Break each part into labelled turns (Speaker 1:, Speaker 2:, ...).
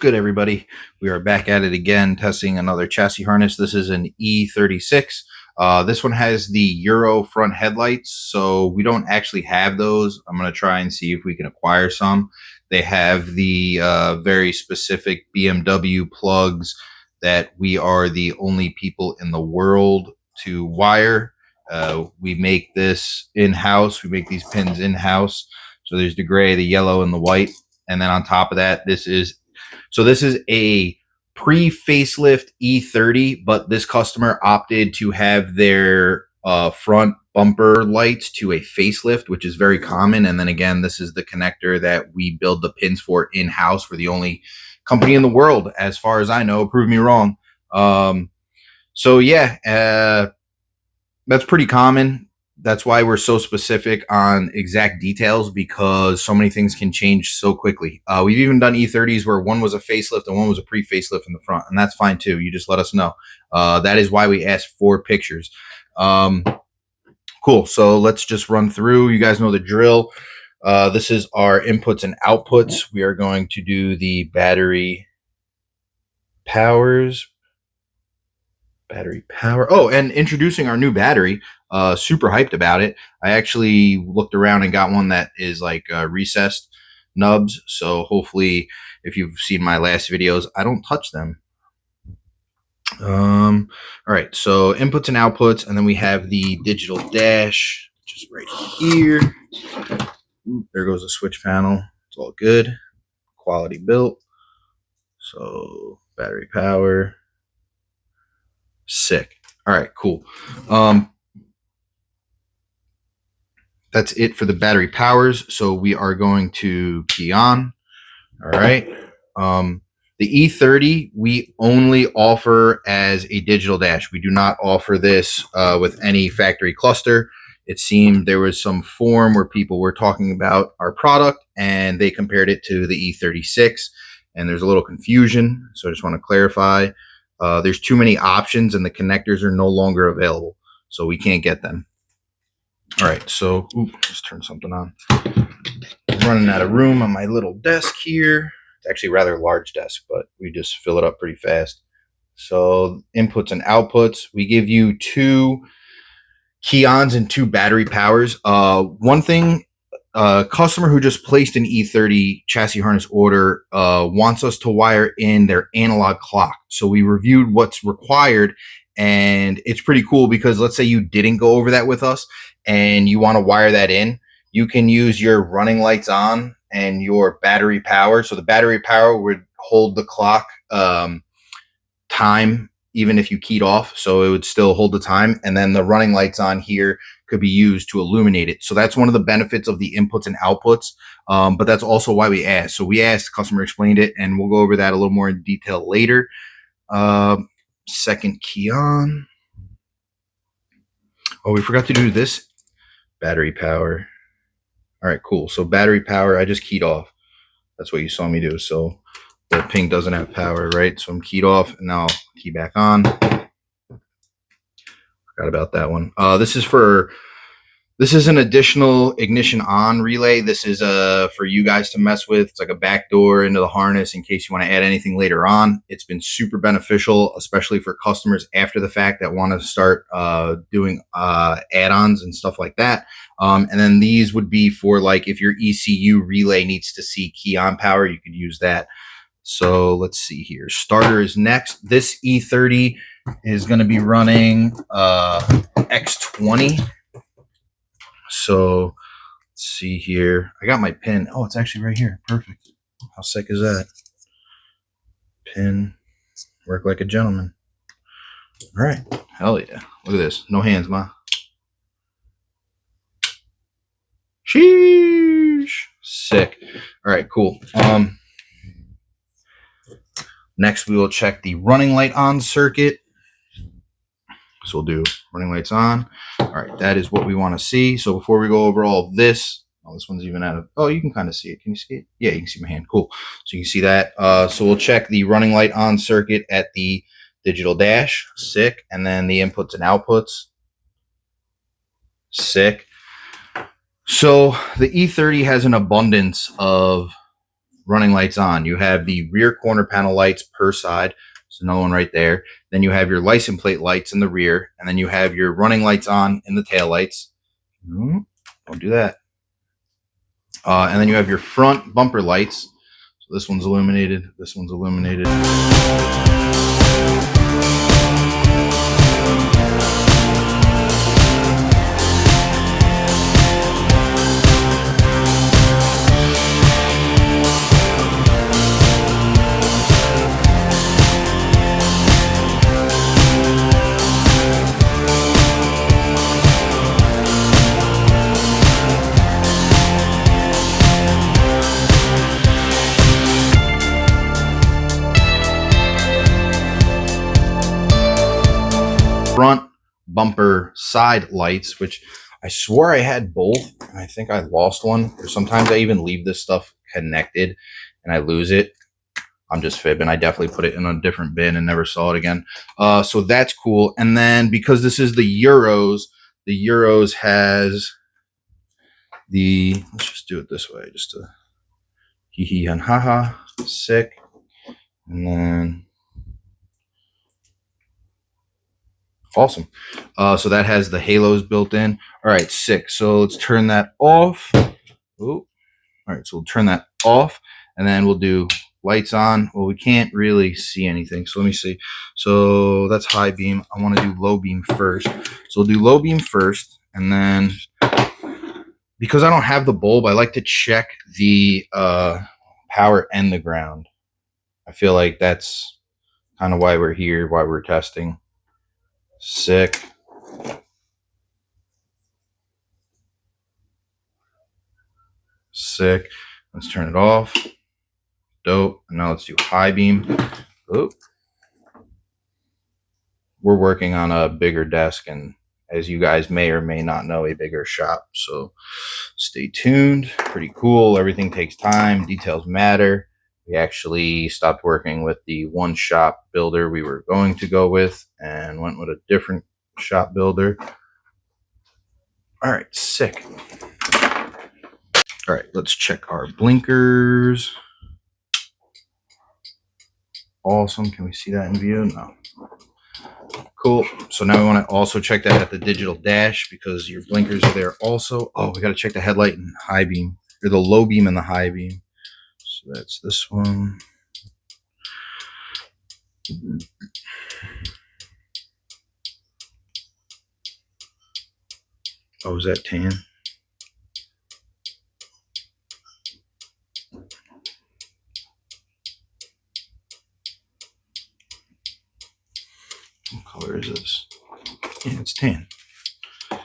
Speaker 1: good, everybody? We are back at it again, testing another chassis harness. This is an E36. This one has the Euro front headlights, so we don't actually have those. I'm going to try and see if we can acquire some. They have the very specific BMW plugs that we are the only people in the world to wire. We make this in-house. We make these pins in-house. So there's the gray, the yellow, and the white. And then on top of that, this is a pre-facelift E30, but this customer opted to have their front bumper lights to a facelift, which is very common. And then again, this is the connector that we build the pins for in-house. We're the only company in the world, as far as I know. Prove me wrong. So yeah, that's pretty common. That's why we're so specific on exact details, because so many things can change so quickly. We've even done E30s where one was a facelift and one was a pre-facelift in the front, and that's fine too. You just let us know. That is why we asked for pictures. Cool. So let's just run through. You guys know the drill. This is our inputs and outputs. We are going to do the battery power. Oh, and introducing our new battery. Super hyped about it. I actually looked around and got one that is like recessed nubs. So hopefully, if you've seen my last videos, I don't touch them. All right. So inputs and outputs, and then we have the digital dash, which is right here. Ooh, there goes the switch panel. It's all good. Quality built. So battery power. Sick. All right, cool. That's it for the battery powers. So we are going to key on. All right. The E30 we only offer as a digital dash. We do not offer this with any factory cluster. It seemed there was some forum where people were talking about our product and they compared it to the E36, and there's a little confusion. So I just want to clarify. There's too many options and the connectors are no longer available, so we can't get them. All right, so let's turn something on. I'm running out of room on my little desk here. It's actually a rather large desk, but we just fill it up pretty fast. So inputs and outputs, we give you 2 key-ons and 2 battery powers. One thing, customer who just placed an E30 chassis harness order wants us to wire in their analog clock. So we reviewed what's required, and it's pretty cool because let's say you didn't go over that with us and you want to wire that in, you can use your running lights on and your battery power. So the battery power would hold the clock time even if you keyed off, so it would still hold the time, and then the running lights on here could be used to illuminate it. So that's one of the benefits of the inputs and outputs, but that's also why we asked. So we asked, customer explained it, and we'll go over that a little more in detail later. Second key on. Oh, we forgot to do this battery power. All right, cool. So battery power, I just keyed off. That's what you saw me do. So the pink doesn't have power, right? So I'm keyed off, and now I'll key back on. Forgot about that one. This is an additional ignition on relay. This is for you guys to mess with. It's like a back door into the harness in case you want to add anything later on. It's been super beneficial, especially for customers after the fact that want to start doing add-ons and stuff like that. And then these would be for like if your ECU relay needs to see key on power, you could use that. So let's see here. Starter is next. This E30 is going to be running X20. So let's see here. I got my pin. Oh, it's actually right here. Perfect. How sick is that? Pin. Work like a gentleman. All right. Hell yeah. Look at this. No hands, ma. Sheesh. Sick. All right, cool. Next, we will check the running light on circuit. So we'll do running lights on. All right, that is what we want to see. So before we go over all of this, oh, this one's even out of, oh, you can kind of see it. Can you see it? Yeah, you can see my hand. Cool. So you can see that. So we'll check the running light on circuit at the digital dash. Sick. And then the inputs and outputs. Sick. So the E30 has an abundance of running lights on. You have the rear corner panel lights per side. There's another one right there. Then you have your license plate lights in the rear, and then you have your running lights on in the tail lights. Don't do that. And then you have your front bumper lights. So this one's illuminated. This one's illuminated. Front bumper side lights, which I swore I had both, and I think I lost one. Or sometimes I even leave this stuff connected and I lose it. I'm just fibbing. I definitely put it in a different bin and never saw it again. So that's cool. And then because this is the Euros has the, let's just do it this way, just to hee hee and ha ha, sick. And then awesome. So that has the halos built in. All right, sick. So let's turn that off. Ooh. All right, so we'll turn that off, and then we'll do lights on. Well, we can't really see anything, so let me see. So that's high beam. I want to do low beam first. So we'll do low beam first, and then because I don't have the bulb, I like to check the power and the ground. I feel like that's kind of why we're here, why we're testing. Sick. Sick. Let's turn it off. Dope. And now let's do high beam. Oop. We're working on a bigger desk, and as you guys may or may not know, a bigger shop. So stay tuned. Pretty cool. Everything takes time. Details matter. We actually stopped working with the one shop builder we were going to go with and went with a different shop builder. All right, sick. All right, let's check our blinkers. Awesome. Can we see that in view? No. Cool. So now we want to also check that at the digital dash because your blinkers are there also. Oh, we got to check the headlight and high beam, or the low beam and the high beam. So that's this one. Oh, is that tan? What color is this? Yeah, it's tan. So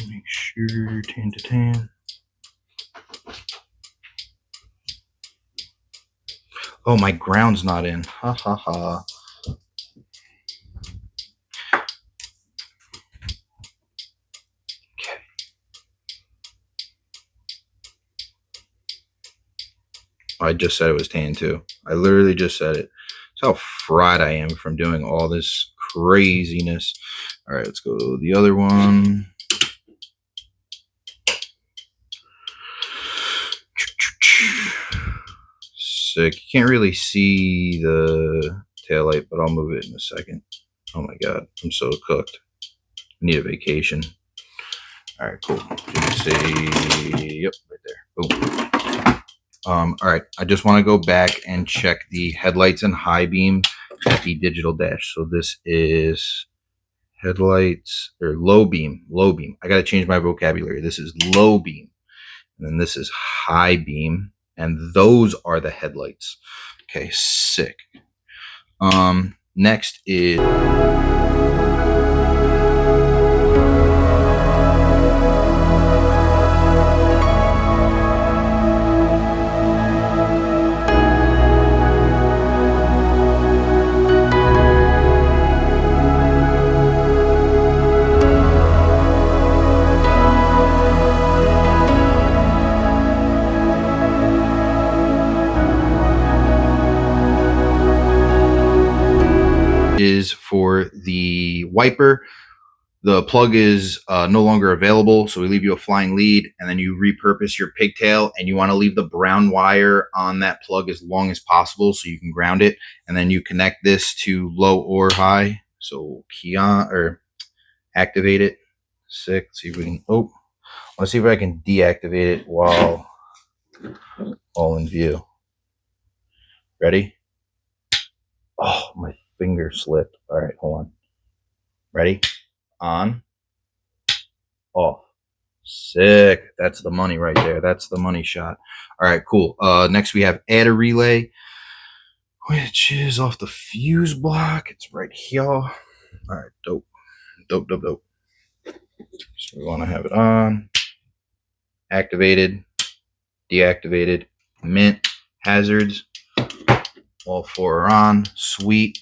Speaker 1: make sure tan to tan. Oh, my ground's not in. Ha ha ha. Okay. I just said it was tan too. I literally just said it. That's how fried I am from doing all this craziness. All right, let's go to the other one. Sick. You can't really see the taillight, but I'll move it in a second. Oh my god, I'm so cooked. I need a vacation. All right, cool. You can see, yep, right there. Boom. All right, I just want to go back and check the headlights and high beam at the digital dash. So this is headlights or low beam. Low beam. I got to change my vocabulary. This is low beam, and then this is high beam. And those are the headlights. Okay, sick. Next is for the wiper. the plug is no longer available, so we leave you a flying lead, and then you repurpose your pigtail, and you want to leave the brown wire on that plug as long as possible so you can ground it, and then you connect this to low or high. So key on or activate it. Sick. See if we can. Oh, let's see if I can deactivate it while all in view. Ready? Oh, my finger slipped. All right, hold on. Ready? On. Off. Sick. That's the money right there. That's the money shot. All right, cool. Next we have add a relay, which is off the fuse block. It's right here. All right, dope. Dope, dope, dope. So we want to have it on, activated, deactivated, mint, hazards. All four are on. Sweet.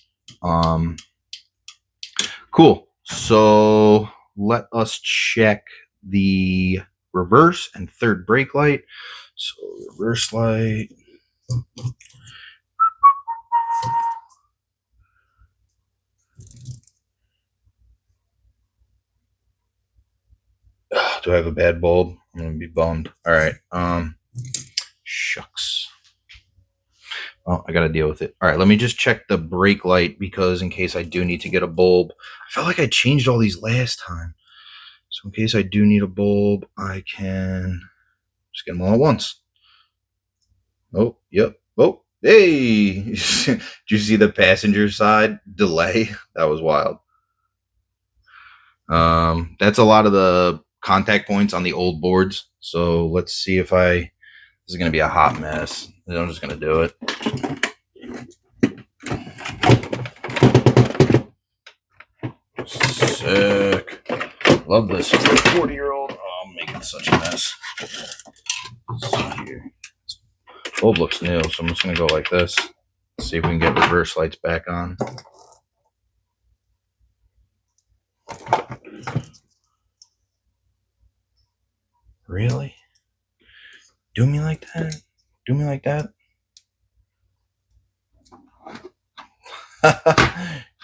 Speaker 1: Cool. So let us check the reverse and third brake light. So reverse light. Do I have a bad bulb? I'm gonna be bummed. All right. Shucks. Oh, I gotta deal with it. All right, let me just check the brake light because in case I do need to get a bulb. I felt like I changed all these last time. So in case I do need a bulb, I can just get them all at once. Oh, yep. Oh, hey! Did you see the passenger side delay? That was wild. That's a lot of the contact points on the old boards. So let's see if this is going to be a hot mess. I'm just going to do it. Sick. Love this 40-year-old. Oh, I'm making such a mess. Let's see here. Bulb looks new, so I'm just going to go like this. See if we can get reverse lights back on. Really? Do me like that? Do me like that?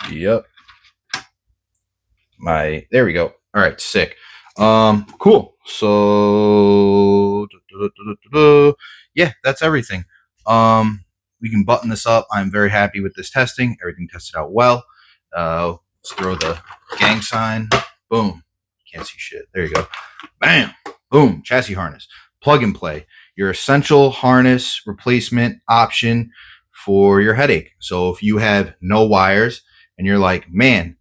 Speaker 1: Yep. There we go. All right, sick. Cool. So yeah, that's everything. We can button this up. I'm very happy with this testing. Everything tested out well. Let's throw the gang sign. Boom. Can't see shit. There you go. Bam. Boom. Chassis harness. Plug and play. Your essential harness replacement option for your headache. So if you have no wires and you're like, man,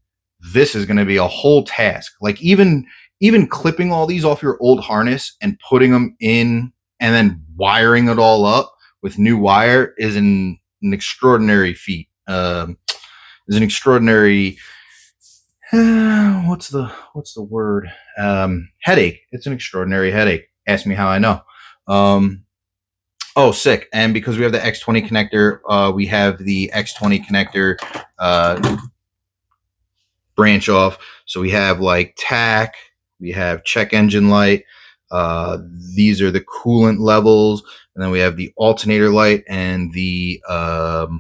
Speaker 1: this is going to be a whole task. Like even clipping all these off your old harness and putting them in and then wiring it all up with new wire is an extraordinary feat. Is an extraordinary what's the word? Headache. It's an extraordinary headache. Ask me how I know. Oh, sick. And because we have the X20 connector, we have the X20 connector branch off. So we have like TAC, we have check engine light. These are the coolant levels. And then we have the alternator light and the low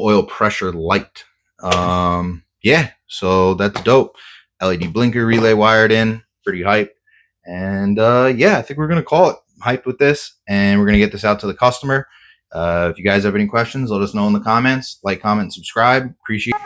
Speaker 1: oil pressure light. Yeah, so that's dope. LED blinker relay wired in, pretty hyped. And yeah, I think we're going to call it. Hyped with this, and we're going to get this out to the customer. If you guys have any questions, let us know in the comments. Like, comment, subscribe. Appreciate it.